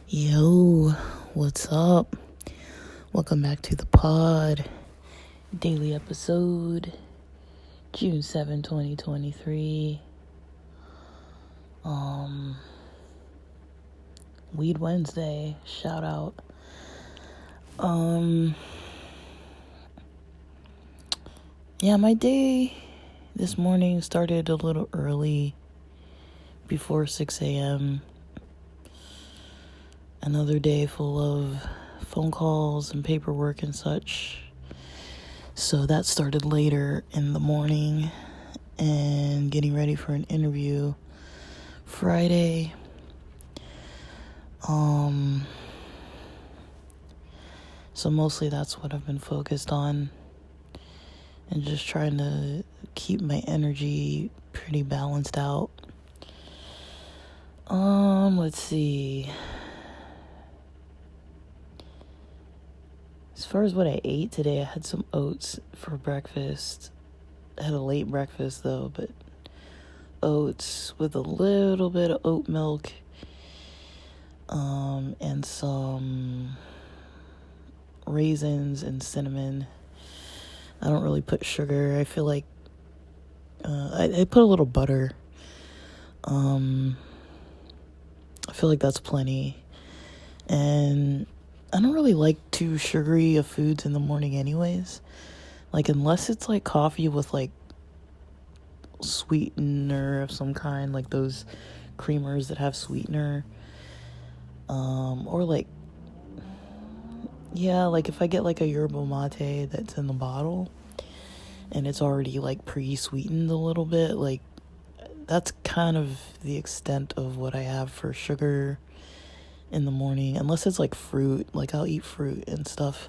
Yo, what's up? Welcome back to the pod. Daily episode, June 7, 2023. Weed Wednesday, shout out. Yeah, my day this morning started a little early, before 6 a.m. Another day full of phone calls and paperwork and such. So that started later in the morning and getting ready for an interview Friday. So mostly that's what I've been focused on and just trying to keep my energy pretty balanced out. Let's see. As far as what I ate today, I had some oats for breakfast. I had a late breakfast though, but oats with a little bit of oat milk, and some raisins and cinnamon. I don't really put sugar. I feel like I put a little butter. I feel like that's plenty. And I don't really like too sugary of foods in the morning anyways. Like, unless it's like coffee with like sweetener of some kind, like those creamers that have sweetener. Or like, yeah, like if I get like a yerba mate that's in the bottle and it's already like pre-sweetened a little bit, like that's kind of the extent of what I have for sugar in the morning, unless it's like fruit. Like I'll eat fruit and stuff.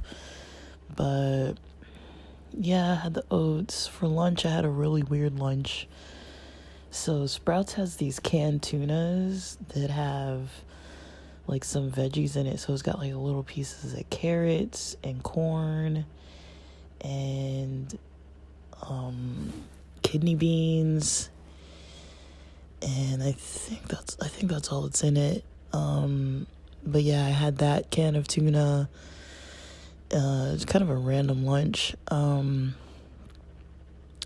But yeah, I had the oats. For lunch I had a really weird lunch. So Sprouts has these canned tunas that have like some veggies in it. So it's got like little pieces of carrots and corn and kidney beans, and I think that's all that's in it. But yeah, I had that can of tuna. It's kind of a random lunch. I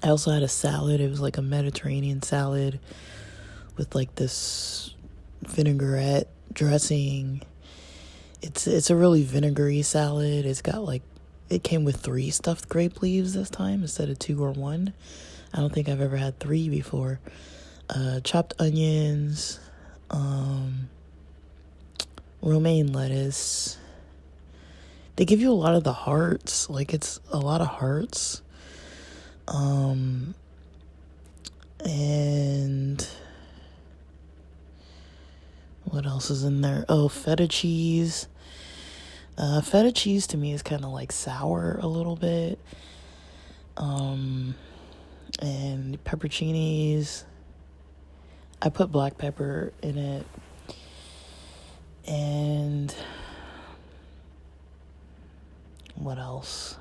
also had a salad. It was like a Mediterranean salad with like this vinaigrette dressing. It's a really vinegary salad. It's got like, it came with 3 stuffed grape leaves this time instead of 2 or 1. I don't think I've ever had 3 before. Chopped onions, romaine lettuce. They give you a lot of the hearts. Like, it's a lot of hearts. And what else is in there? Oh, feta cheese. Feta cheese to me is kind of like sour a little bit. And pepperoncinis. I put black pepper in it. And what else?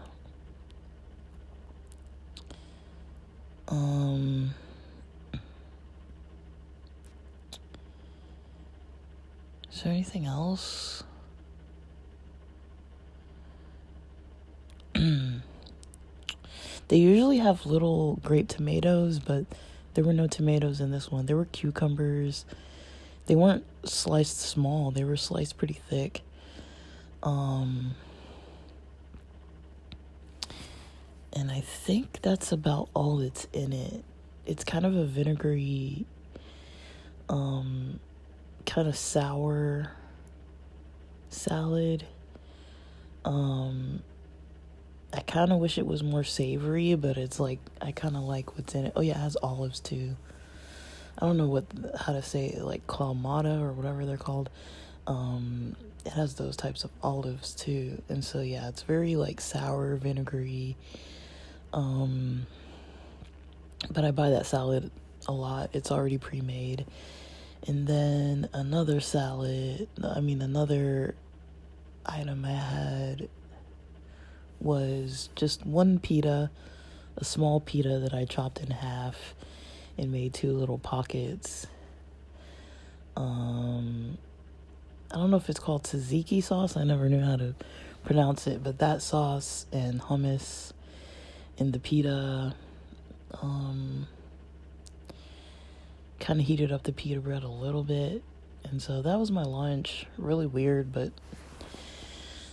Is there anything else? They usually have little grape tomatoes, but there were no tomatoes in this one. There were cucumbers. They weren't sliced small. They were sliced pretty thick. And I think that's about all that's in it. It's kind of a vinegary, kind of sour salad. I kind of wish it was more savory, but it's like, I kind of like what's in it. Oh yeah, it has olives too. I don't know how to say it, like clamato or whatever they're called. It has those types of olives too. And so yeah, it's very like sour, vinegary. But I buy that salad a lot. It's already pre-made. And then another item I had was just one pita, a small pita that I chopped in half and made two little pockets. I don't know if it's called tzatziki sauce. I never knew how to pronounce it, but that sauce and hummus and the pita. Kind of heated up the pita bread a little bit, and so that was my lunch. Really weird, but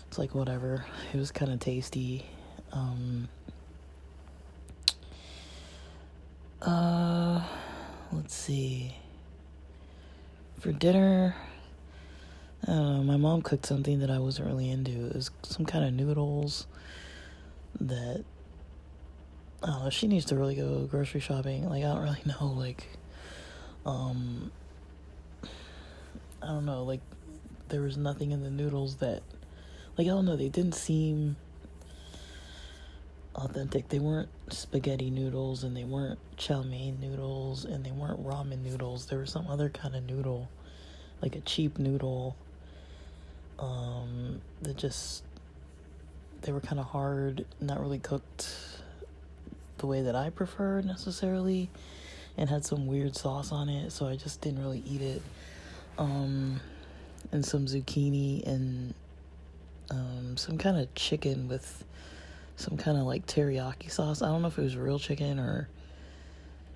it's like whatever. It was kind of tasty. Let's see. For dinner, I don't know, my mom cooked something that I wasn't really into. It was some kind of noodles that, I don't know, she needs to really go grocery shopping. Like, I don't really know, like, I don't know, like, there was nothing in the noodles that, like, I don't know, they didn't seem authentic. They weren't spaghetti noodles, and they weren't chow mein noodles, and they weren't ramen noodles. There was some other kind of noodle, like a cheap noodle, that just, they were kind of hard, not really cooked the way that I prefer necessarily, and had some weird sauce on it, so I just didn't really eat it. And some zucchini and some kind of chicken with some kind of like teriyaki sauce. I don't know if it was real chicken or,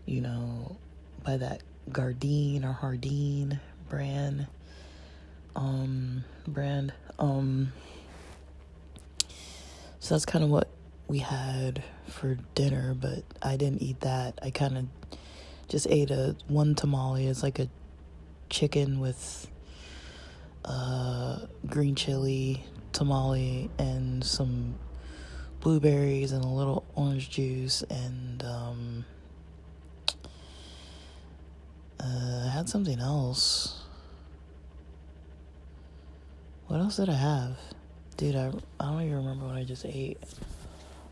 you know, by that Gardein or Hardin brand. So that's kind of what we had for dinner, but I didn't eat that. I kind of just ate one tamale. It's like a chicken with green chili tamale and some blueberries and a little orange juice, and I had something else. What else did I have? Dude, I don't even remember what I just ate.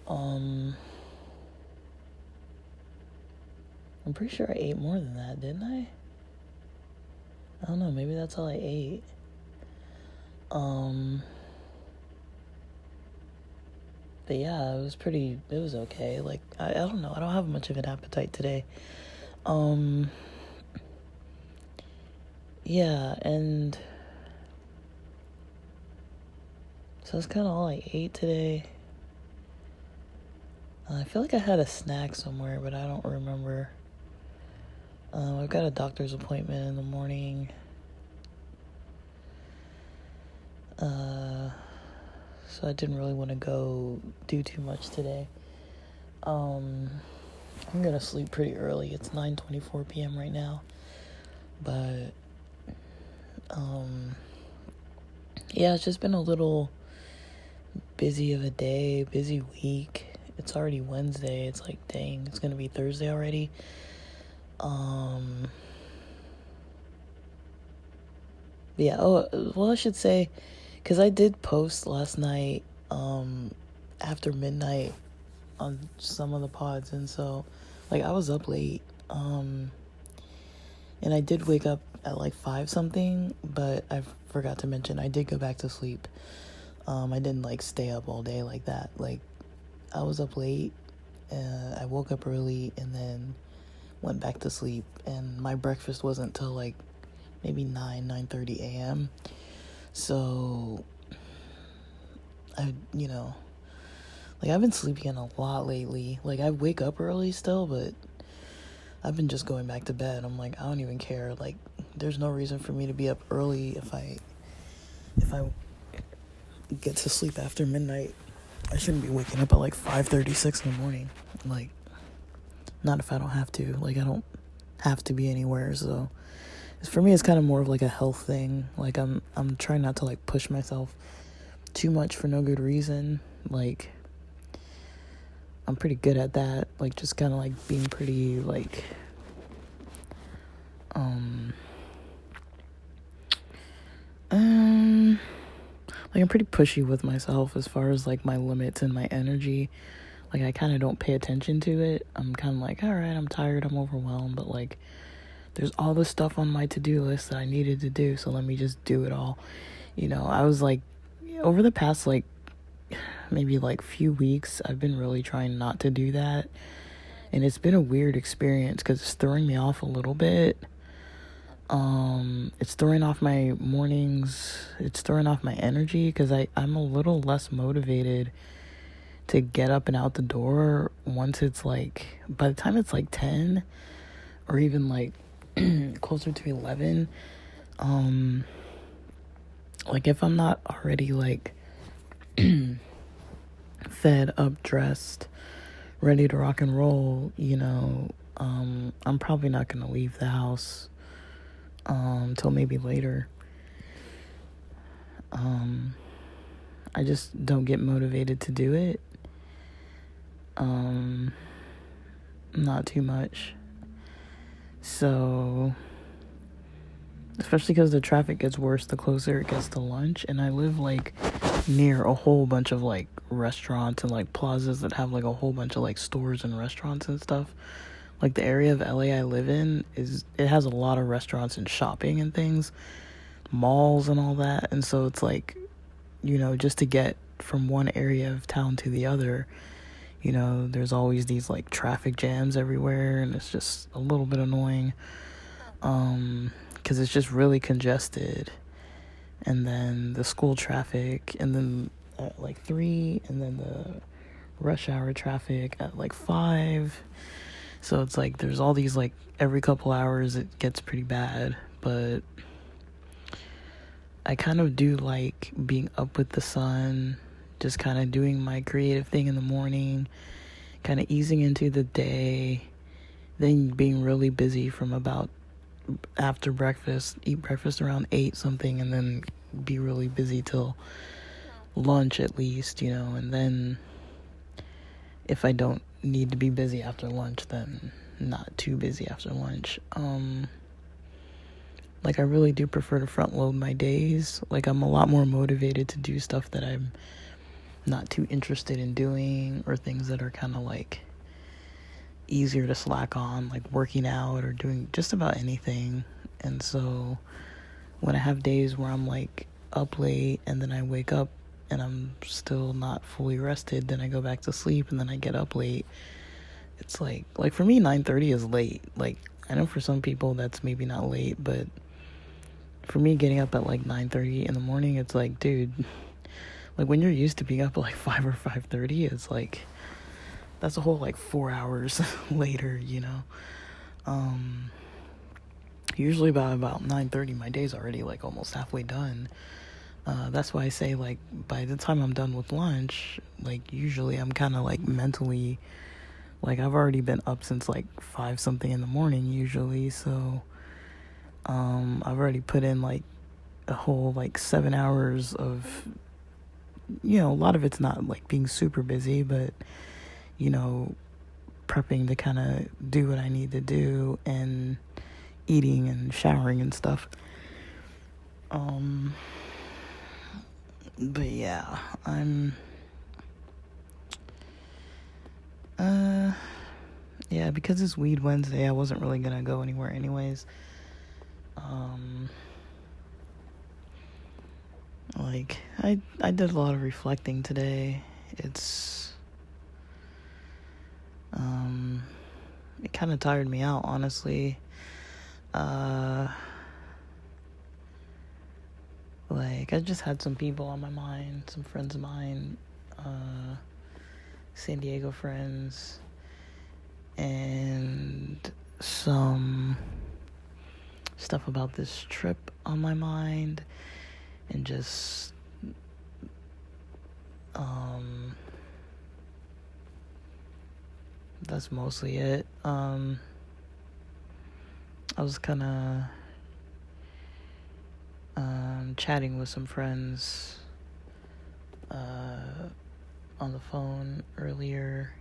I'm pretty sure I ate more than that, didn't I? I don't know, maybe that's all I ate. But yeah, it was okay. Like, I don't know, I don't have much of an appetite today. Yeah, and so that's kind of all I ate today. I feel like I had a snack somewhere, but I don't remember. I've got a doctor's appointment in the morning. So I didn't really want to go do too much today. I'm gonna sleep pretty early. It's 9:24 p.m. right now. But, yeah, it's just been a little busy of a day, busy week. It's already Wednesday. It's like, dang, it's gonna be Thursday already. Yeah, well, I should say, because I did post last night, after midnight on some of the pods, and so, like, I was up late, and I did wake up at, like, 5 something, but I forgot to mention, I did go back to sleep. I didn't, like, stay up all day like that. Like, I was up late, I woke up early, and then went back to sleep, and my breakfast wasn't till, like, maybe 9:30 a.m. So, like, I've been sleeping in a lot lately. Like, I wake up early still, but I've been just going back to bed. I'm like, I don't even care. Like, there's no reason for me to be up early if I get to sleep after midnight. I shouldn't be waking up at, like, 5:36 in the morning. Like, not if I don't have to. Like, I don't have to be anywhere, so for me, it's kind of more of like a health thing. Like, I'm trying not to, like, push myself too much for no good reason. Like, I'm pretty good at that. Like, just kind of, like, being pretty, like, like, I'm pretty pushy with myself as far as, like, my limits and my energy. Like, I kind of don't pay attention to it. I'm kind of like, all right, I'm tired, I'm overwhelmed, but, like, there's all this stuff on my to-do list that I needed to do, so let me just do it all. I was like, over the past, like, maybe like few weeks, I've been really trying not to do that. And it's been a weird experience because it's throwing me off a little bit. It's throwing off my mornings. It's throwing off my energy because I'm a little less motivated to get up and out the door once it's like, by the time it's like 10 or even like closer to 11. Like if I'm not already like fed up, dressed, ready to rock and roll, I'm probably not gonna leave the house till maybe later. I just don't get motivated to do it. Not too much. So, especially because the traffic gets worse the closer it gets to lunch, and I live like near a whole bunch of like restaurants and like plazas that have like a whole bunch of like stores and restaurants and stuff. Like the area of LA I live in it has a lot of restaurants and shopping and things, malls and all that. And so it's like, just to get from one area of town to the other, there's always these like traffic jams everywhere, and it's just a little bit annoying. Because it's just really congested. And then the school traffic, and then at like 3, and then the rush hour traffic at like 5. So it's like there's all these like every couple hours it gets pretty bad. But I kind of do like being up with the sun, just kind of doing my creative thing in the morning, kind of easing into the day, then being really busy from about after breakfast, eat breakfast around 8 something, and then be really busy till lunch at least, and then if I don't need to be busy after lunch, then not too busy after lunch. Like I really do prefer to front load my days. Like I'm a lot more motivated to do stuff that I'm not too interested in doing, or things that are kind of like easier to slack on, like working out or doing just about anything. And so when I have days where I'm like up late and then I wake up and I'm still not fully rested, then I go back to sleep and then I get up late. It's like for me 9:30 is late. Like I know for some people that's maybe not late, but for me getting up at like 9:30 in the morning, it's like, dude, like when you're used to being up at like 5 or 5:30, it's like that's a whole like 4 hours later, Usually by about 9:30 my day's already like almost halfway done. That's why I say like by the time I'm done with lunch, like usually I'm kind of like mentally, like I've already been up since like 5 something in the morning usually. So I've already put in like a whole like 7 hours of, a lot of it's not like being super busy, but prepping to kind of do what I need to do, and eating and showering and stuff. But yeah, because it's Weed Wednesday, I wasn't really gonna go anywhere anyways. Like I did a lot of reflecting today. It kind of tired me out, honestly. Like I just had some people on my mind, some friends of mine, San Diego friends, and some stuff about this trip on my mind, and just that's mostly it. I was kind of chatting with some friends on the phone earlier,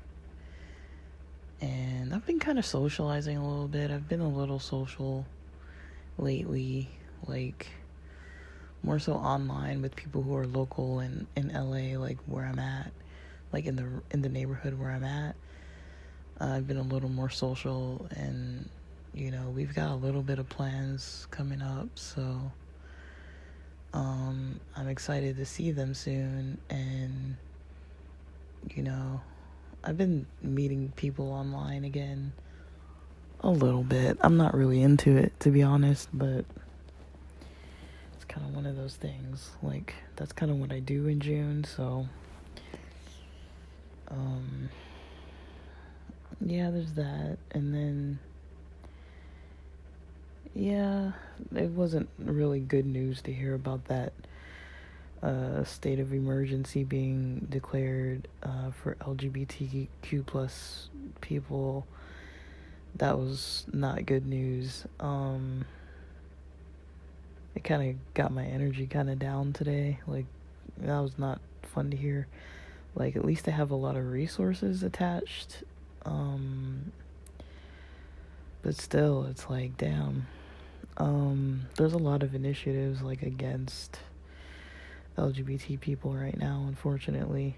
and I've been kind of socializing a little bit. I've been a little social lately, like more so online with people who are local in LA, like where I'm at, like in the neighborhood where I'm at. I've been a little more social, and we've got a little bit of plans coming up, so I'm excited to see them soon, and you know, I've been meeting people online again a little bit. I'm not really into it, to be honest, but it's kind of one of those things. Like, that's kind of what I do in June, so yeah, there's that. And then yeah, it wasn't really good news to hear about that state of emergency being declared for LGBTQ plus people. That was not good news. It kind of got my energy kind of down today. Like, that was not fun to hear. Like, at least I have a lot of resources attached. But still, it's like, damn. There's a lot of initiatives, like, against LGBT people right now, unfortunately.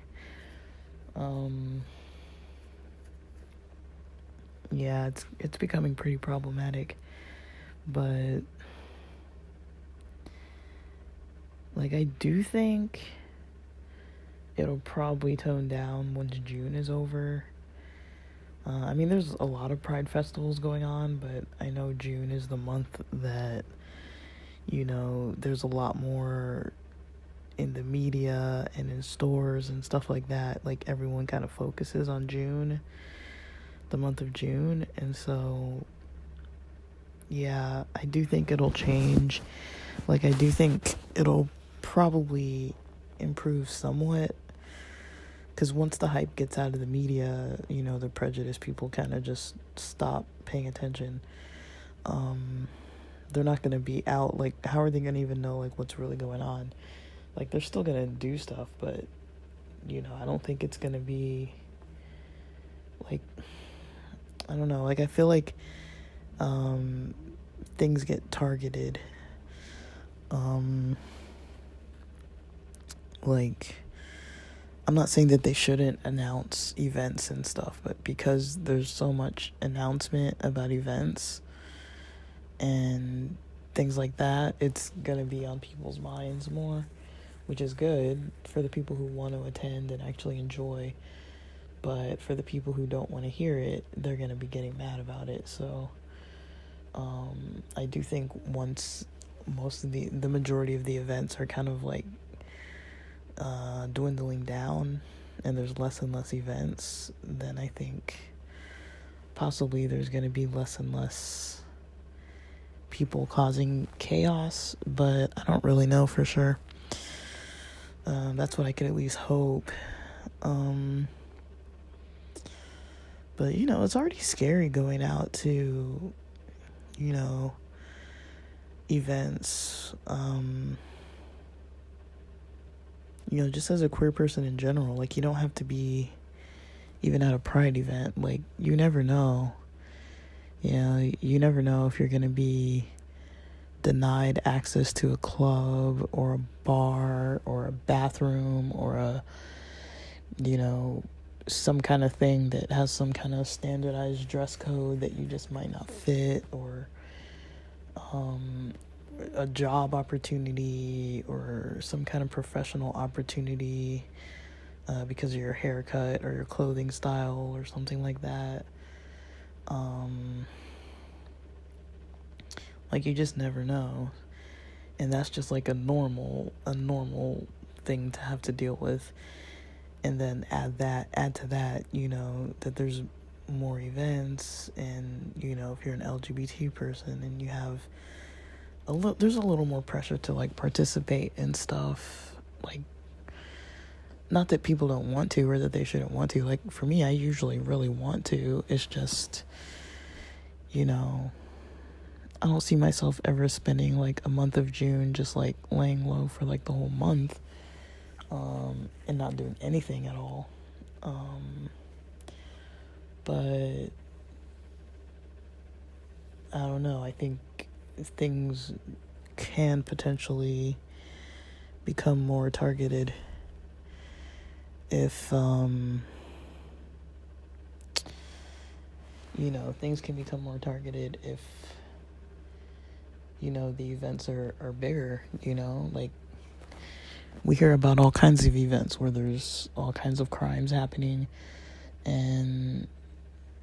Yeah, it's becoming pretty problematic. But like, I do think it'll probably tone down once June is over. I mean, there's a lot of Pride festivals going on, but I know June is the month that, you know, there's a lot more in the media and in stores and stuff like that. Like, everyone kind of focuses on June, the month of June. And so, yeah, I do think it'll change. Like, I do think it'll probably improve somewhat, because once the hype gets out of the media, you know, the prejudiced people kind of just stop paying attention. They're not going to be out. Like, how are they going to even know, like, what's really going on? Like, they're still going to do stuff, but, you know, I don't think it's going to be, like, I don't know. Like, I feel like things get targeted. Like, I'm not saying that they shouldn't announce events and stuff, but because there's so much announcement about events and things like that, it's gonna be on people's minds more, which is good for the people who want to attend and actually enjoy. But for the people who don't want to hear it, they're gonna be getting mad about it. So I do think once most of the majority of the events are kind of like dwindling down and there's less and less events, then I think possibly there's going to be less and less people causing chaos, but I don't really know for sure. That's what I could at least hope. But, you know, it's already scary going out to, you know, events, you know, just as a queer person in general. Like, you don't have to be even at a Pride event. Like, you never know. You know, you never know if you're going to be denied access to a club or a bar or a bathroom or a, you know, some kind of thing that has some kind of standardized dress code that you just might not fit, or a job opportunity or some kind of professional opportunity because of your haircut or your clothing style or something like that. Like, you just never know. And that's just like a normal thing to have to deal with. And then add to that, you know, that there's more events, and, you know, if you're an LGBT person and you have there's a little more pressure to, like, participate in stuff. Like, not that people don't want to or that they shouldn't want to. Like, for me, I usually really want to. It's just, you know, I don't see myself ever spending, like, a month of June just, like, laying low for, like, the whole month, and not doing anything at all. But I don't know. I think things can potentially become more targeted if, you know, things can become more targeted if, you know, the events are bigger, you know, like, we hear about all kinds of events where there's all kinds of crimes happening, and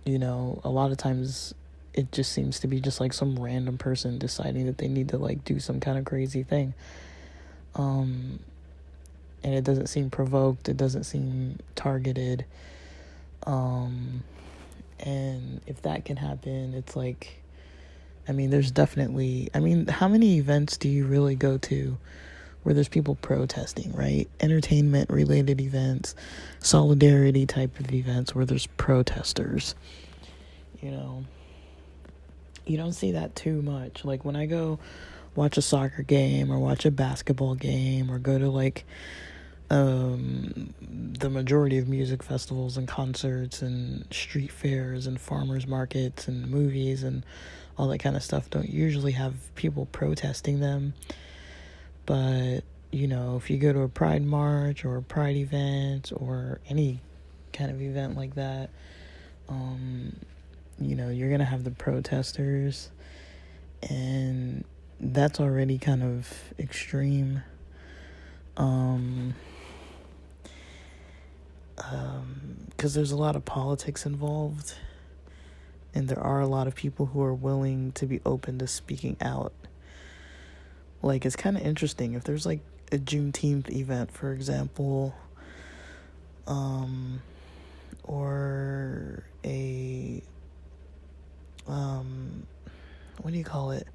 a lot of times it just seems to be just like some random person deciding that they need to like do some kind of crazy thing. And it doesn't seem provoked, it doesn't seem targeted. And if that can happen, it's like, there's definitely, how many events do you really go to where there's people protesting, right? Entertainment related events, solidarity type of events where there's protesters. You don't see that too much. Like when I go watch a soccer game or watch a basketball game or go to like the majority of music festivals and concerts and street fairs and farmers markets and movies and all that kind of stuff don't usually have people protesting them. But if you go to a pride march or a pride event or any kind of event like that, you're gonna have the protesters, and that's already kind of extreme. Because there's a lot of politics involved, and there are a lot of people who are willing to be open to speaking out. Like, it's kind of interesting if there's like a Juneteenth event, for example, or a what do you call it,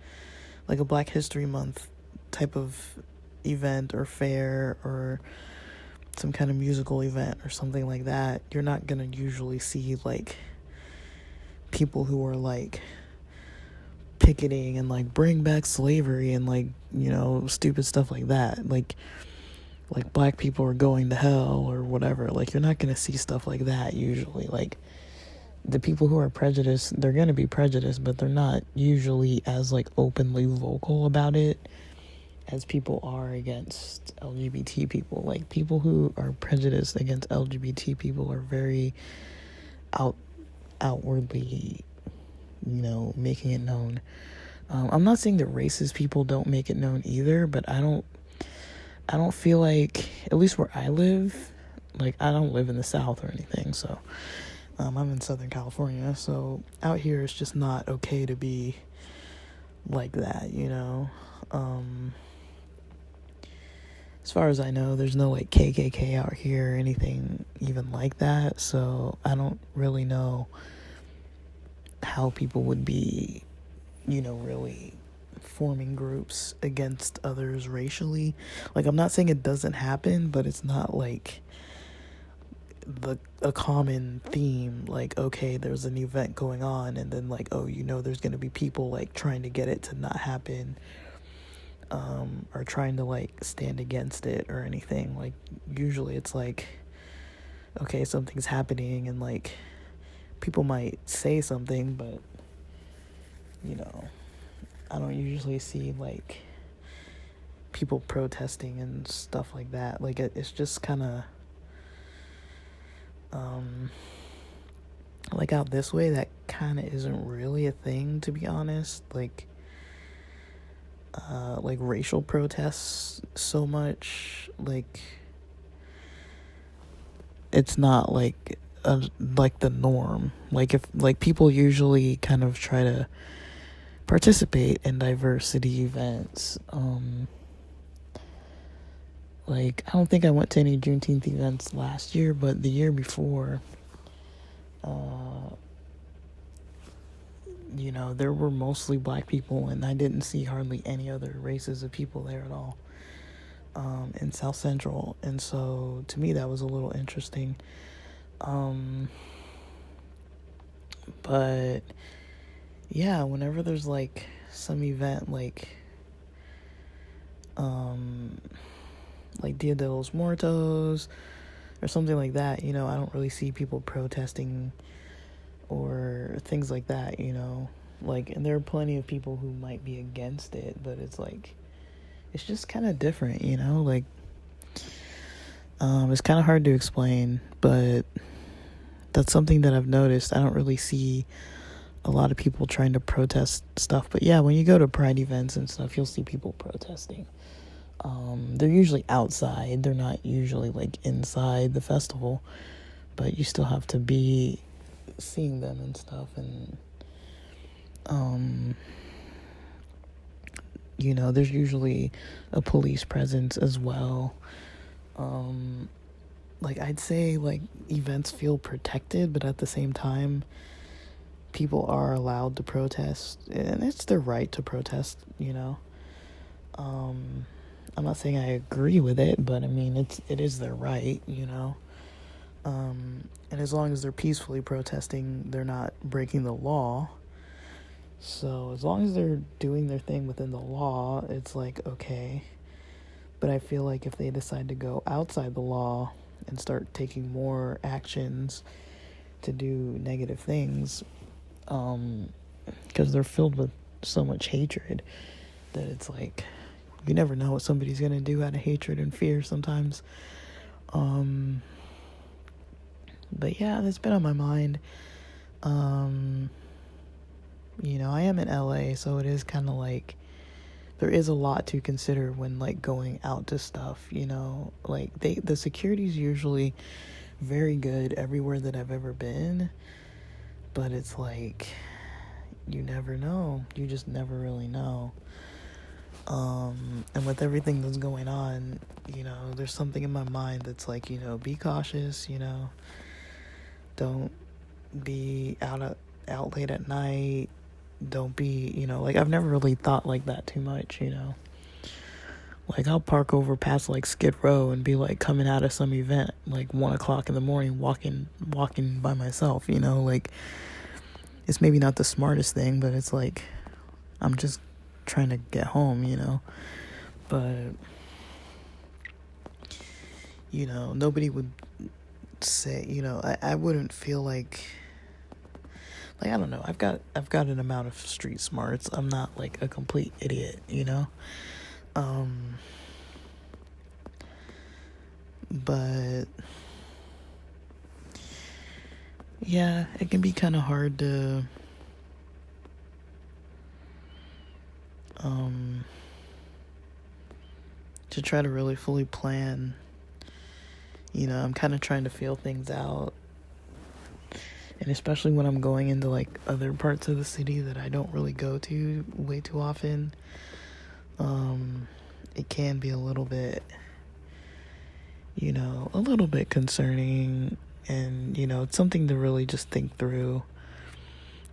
like a Black History Month type of event or fair or some kind of musical event or something like that. You're not gonna usually see like people who are like picketing and like bring back slavery and like stupid stuff like that, like black people are going to hell or whatever. Like, you're not gonna see stuff like that usually. Like, the people who are prejudiced, they're gonna be prejudiced, but they're not usually as like openly vocal about it as people are against LGBT people. Like, people who are prejudiced against LGBT people are very outwardly, making it known. I'm not saying that racist people don't make it known either, but I don't feel like, at least where I live, like, I don't live in the South or anything, so I'm in Southern California, so out here it's just not okay to be like that, as far as I know, there's no like KKK out here or anything even like that, so I don't really know how people would be, really forming groups against others racially. Like, I'm not saying it doesn't happen, but it's not like a common theme. Like, okay, there's an event going on, and then like, there's going to be people like trying to get it to not happen, or trying to like stand against it or anything. Like, usually it's like, okay, something's happening and like people might say something, but I don't usually see like people protesting and stuff like that. Like, it's just kind of like out this way, that kind of isn't really a thing, to be honest. Like racial protests so much, like, it's not like the norm. Like, if like people usually kind of try to participate in diversity events. Like, I don't think I went to any Juneteenth events last year, but the year before, there were mostly black people, and I didn't see hardly any other races of people there at all, in South Central, and so to me that was a little interesting. But yeah, whenever there's like some event like Dia de los Muertos or something like that, I don't really see people protesting or things like that, like, and there are plenty of people who might be against it, but it's like, it's just kind of different, like, it's kind of hard to explain, but that's something that I've noticed. I don't really see a lot of people trying to protest stuff, but yeah, when you go to pride events and stuff, you'll see people protesting. They're usually outside. They're not usually like inside the festival, but you still have to be seeing them and stuff. And there's usually a police presence as well. Like, I'd say like events feel protected, but at the same time, people are allowed to protest, and it's their right to protest. I'm not saying I agree with it, but I mean it is their right. And as long as they're peacefully protesting, they're not breaking the law. So as long as they're doing their thing within the law, it's like, okay. But I feel like if they decide to go outside the law and start taking more actions to do negative things, because they're filled with so much hatred that it's like, you never know what somebody's going to do out of hatred and fear sometimes. But yeah, that's been on my mind. I am in LA, so it is kind of like, there is a lot to consider when like going out to stuff, like the security's usually very good everywhere that I've ever been, but it's like, you never know. You just never really know. And with everything that's going on, there's something in my mind that's like, be cautious, don't be out late at night. Don't be, like, I've never really thought like that too much, Like, I'll park over past like Skid Row and be like coming out of some event like 1:00 in the morning, walking by myself, like, it's maybe not the smartest thing, but it's like, I'm just trying to get home, but nobody would say, I wouldn't feel like I don't know, I've got an amount of street smarts. I'm not like a complete idiot, but yeah, it can be kind of hard to try to really fully plan. I'm kind of trying to feel things out, and especially when I'm going into like other parts of the city that I don't really go to way too often, it can be a little bit concerning, and it's something to really just think through,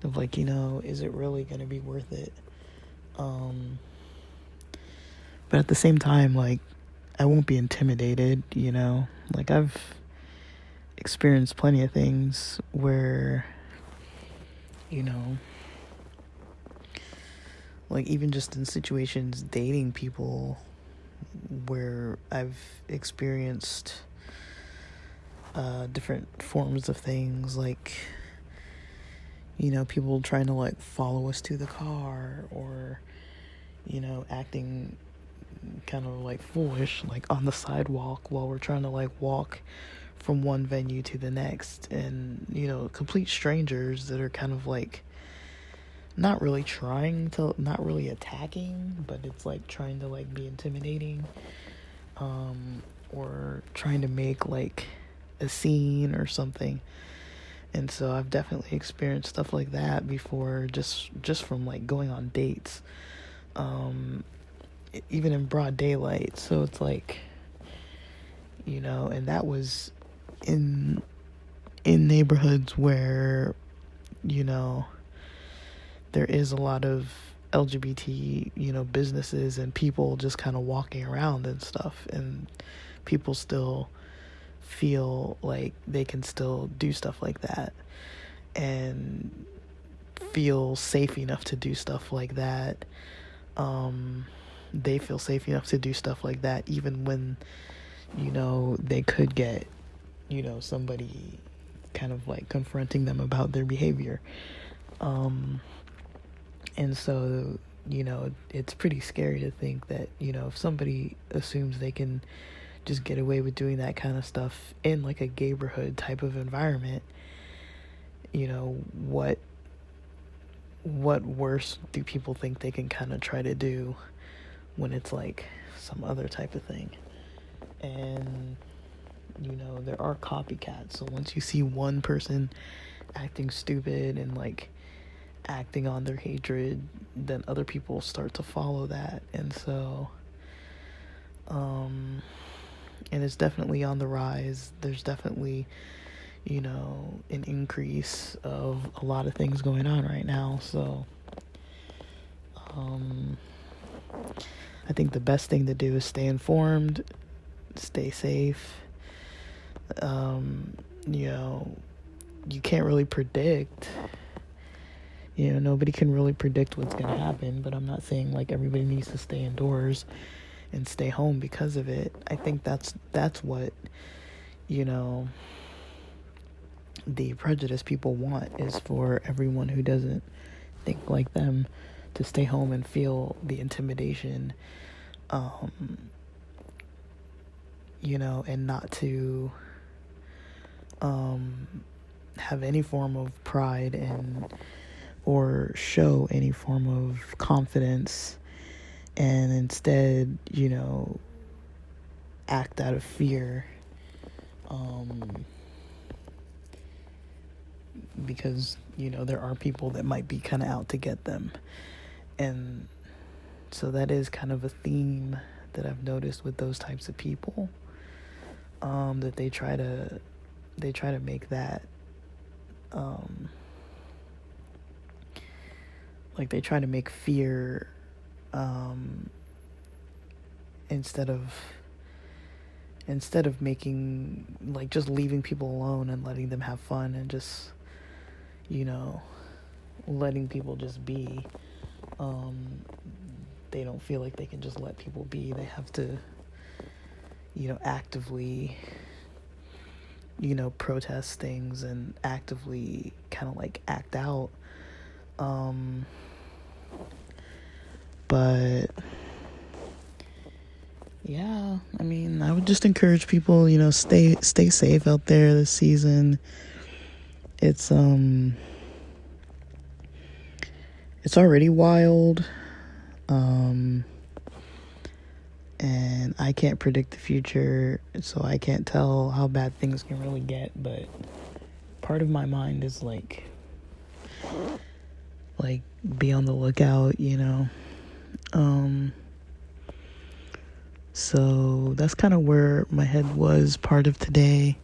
of like, is it really going to be worth it? But at the same time, like, I won't be intimidated, like, I've experienced plenty of things where, like, even just in situations dating people, where I've experienced different forms of things, like, people trying to like follow us to the car, or acting kind of like foolish, like on the sidewalk while we're trying to like walk from one venue to the next, and complete strangers that are kind of like not really attacking, but it's like trying to like be intimidating, or trying to make like a scene or something. And so I've definitely experienced stuff like that before, just from like going on dates, even in broad daylight. So it's like, and that was in neighborhoods where, there is a lot of LGBT, businesses and people just kind of walking around and stuff, and people still feel like they can still do stuff like that and feel safe enough to do stuff like that. They feel safe enough to do stuff like that even when, they could get, somebody kind of like confronting them about their behavior. And so, it's pretty scary to think that, if somebody assumes they can just get away with doing that kind of stuff in like a neighborhood type of environment, what worse do people think they can kind of try to do when it's like some other type of thing. And, you know, there are copycats. So once you see one person acting stupid and, like, acting on their hatred, then other people start to follow that. And so, and it's definitely on the rise. There's definitely, you know, an increase of a lot of things going on right now. So, I think the best thing to do is stay informed, stay safe. You know, you can't really predict. You know, nobody can really predict what's going to happen, but I'm not saying, like, everybody needs to stay indoors and stay home because of it. I think that's what, you know, the prejudiced people want, is for everyone who doesn't think like them to stay home and feel the intimidation, you know, and not to have any form of pride and or show any form of confidence, and instead, you know, act out of fear, because, you know, there are people that might be kind of out to get them. And so that is kind of a theme that I've noticed with those types of people, that they try to make that, like, they try to make fear, instead of making, like, just leaving people alone and letting them have fun, and just, you know, letting people just be. They don't feel like they can just let people be. They have to, you know, actively, you know, protest things and actively kind of, like, act out. But yeah, I mean, I would just encourage people, you know, stay safe out there this season. It's already wild. And I can't predict the future, so I can't tell how bad things can really get, but part of my mind is like be on the lookout, you know. So that's kind of where my head was part of today.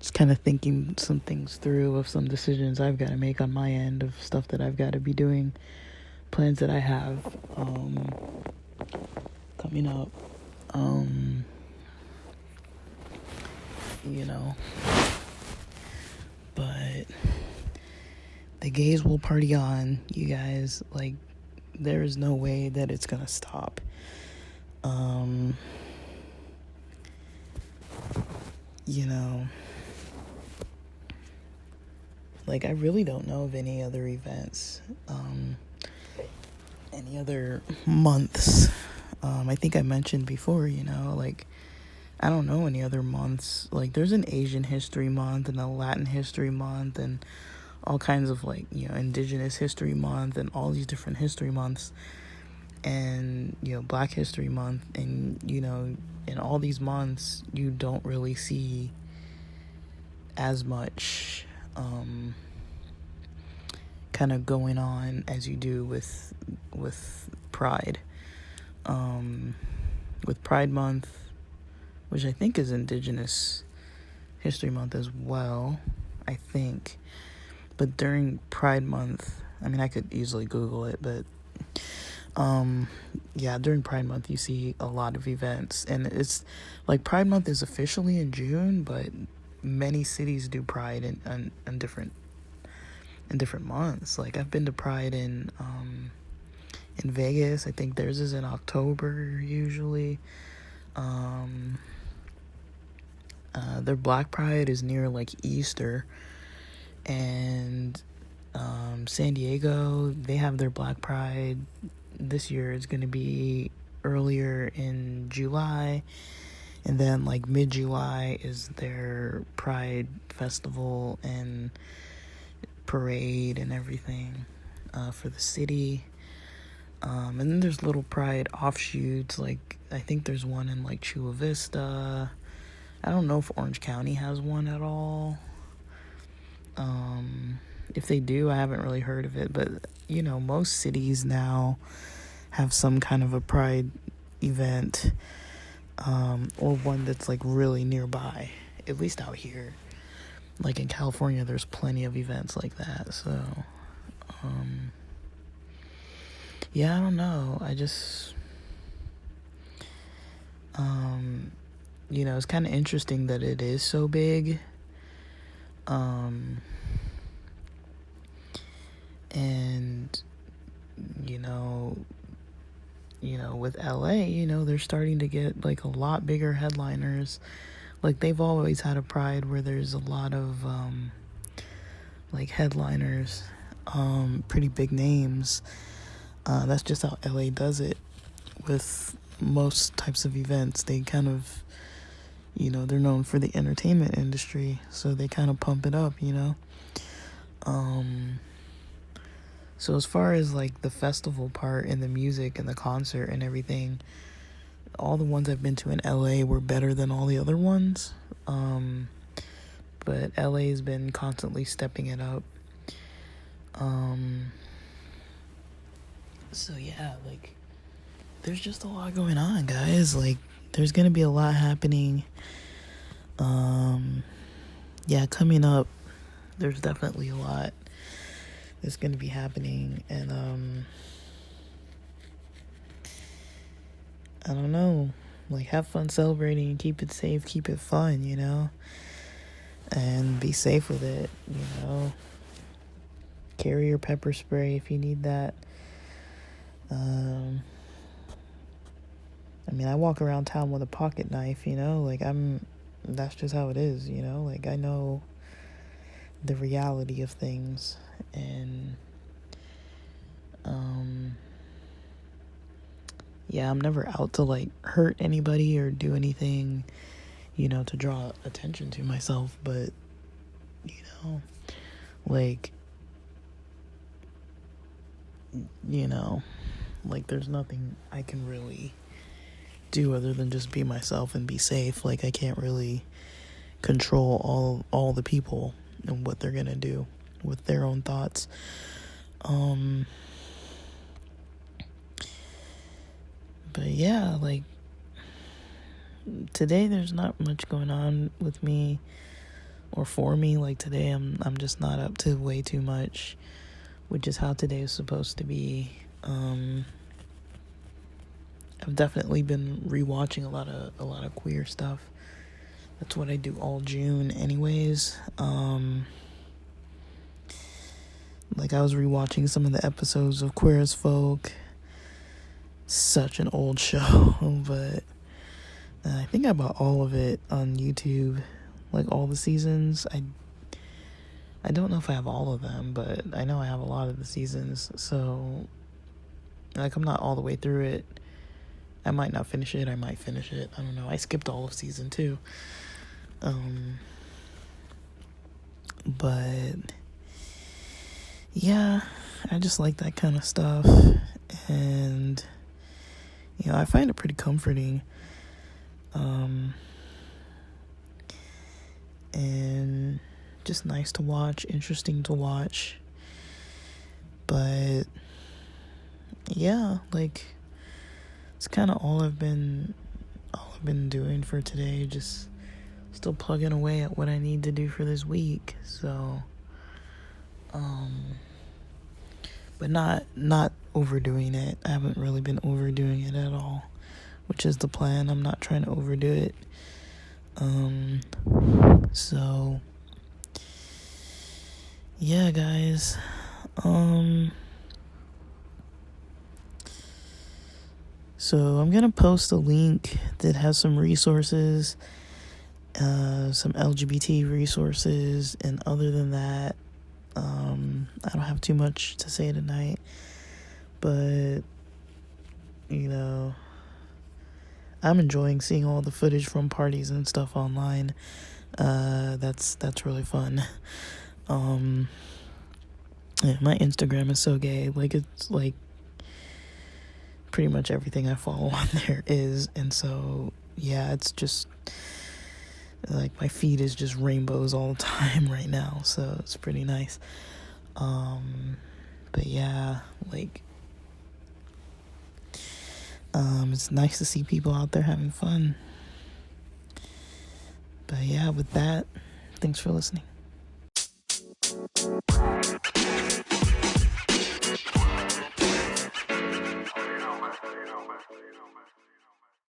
Just kind of thinking some things through, of some decisions I've got to make on my end, of stuff that I've got to be doing, plans that I have coming up. You know, but the gays will party on, you guys. Like, there is no way that it's gonna stop. You know, like, I really don't know of any other events, any other months. I think I mentioned before, you know, like, I don't know any other months. Like, there's an Asian History Month and a Latin History Month and all kinds of, like, you know, Indigenous History Month and all these different history months, and, you know, Black History Month. And, you know, in all these months, you don't really see as much kind of going on as you do with Pride. With Pride Month, which I think is Indigenous History Month as well, I think. But during Pride Month, I mean, I could easily Google it, but yeah, during Pride Month, you see a lot of events. And it's like, Pride Month is officially in June, but many cities do Pride in different months. Like, I've been to Pride in Vegas. I think theirs is in October usually. Their Black Pride is near, like, Easter. And San Diego, they have their Black Pride this year. It's going to be earlier in July, and then, like, mid-July is their Pride festival and parade and everything for the city. And then there's little pride offshoots, like I think there's one in like Chula Vista. I don't know if Orange County has one at all. If they do, I haven't really heard of it, but most cities now have some kind of a pride event, or one that's like really nearby, at least out here. Like in California, there's plenty of events like that. So yeah, I don't know, I just it's kind of interesting that it is so big. And with LA, they're starting to get like a lot bigger headliners. Like they've always had a pride where there's a lot of like headliners, pretty big names. That's just how LA does it with most types of events. They kind of, they're known for the entertainment industry, so they kind of pump it up, So as far as like the festival part and the music and the concert and everything, all the ones I've been to in LA were better than all the other ones. But LA's been constantly stepping it up. So yeah, like there's just a lot going on, guys. Like there's gonna be a lot happening. Yeah, coming up, there's definitely a lot that's gonna be happening, and I don't know, like have fun celebrating, keep it safe, keep it fun, and be safe with it, carry your pepper spray if you need that. I mean, I walk around town with a pocket knife, like that's just how it is, like I know the reality of things, and yeah, I'm never out to like hurt anybody or do anything, to draw attention to myself, but like like there's nothing I can really do other than just be myself and be safe. Like I can't really control all the people and what they're gonna do with their own thoughts. But yeah, like today there's not much going on with me or for me. Like today I'm just not up to way too much, which is how today is supposed to be. I've definitely been rewatching a lot of queer stuff. That's what I do all June anyways. Like I was rewatching some of the episodes of Queer as Folk. Such an old show, but I think I bought all of it on YouTube, like all the seasons. I don't know if I have all of them, but I know I have a lot of the seasons, so like I'm not all the way through it. I might not finish it, I might finish it, I don't know. I skipped all of season 2. But yeah, I just like that kind of stuff, and I find it pretty comforting, and just nice to watch, interesting to watch. But yeah, like it's kind of all I've been doing for today, just still plugging away at what I need to do for this week. So but not overdoing it. I haven't really been overdoing it at all, which is the plan. I'm not trying to overdo it. So yeah, guys. So I'm gonna post a link that has some resources, some LGBT resources, and other than that, I don't have too much to say tonight, but I'm enjoying seeing all the footage from parties and stuff online. That's really fun. Yeah, my Instagram is so gay. Like it's like pretty much everything I follow on there is. And so, yeah, it's just like my feed is just rainbows all the time right now. So it's pretty nice. But yeah, like, it's nice to see people out there having fun. But yeah, with that, thanks for listening.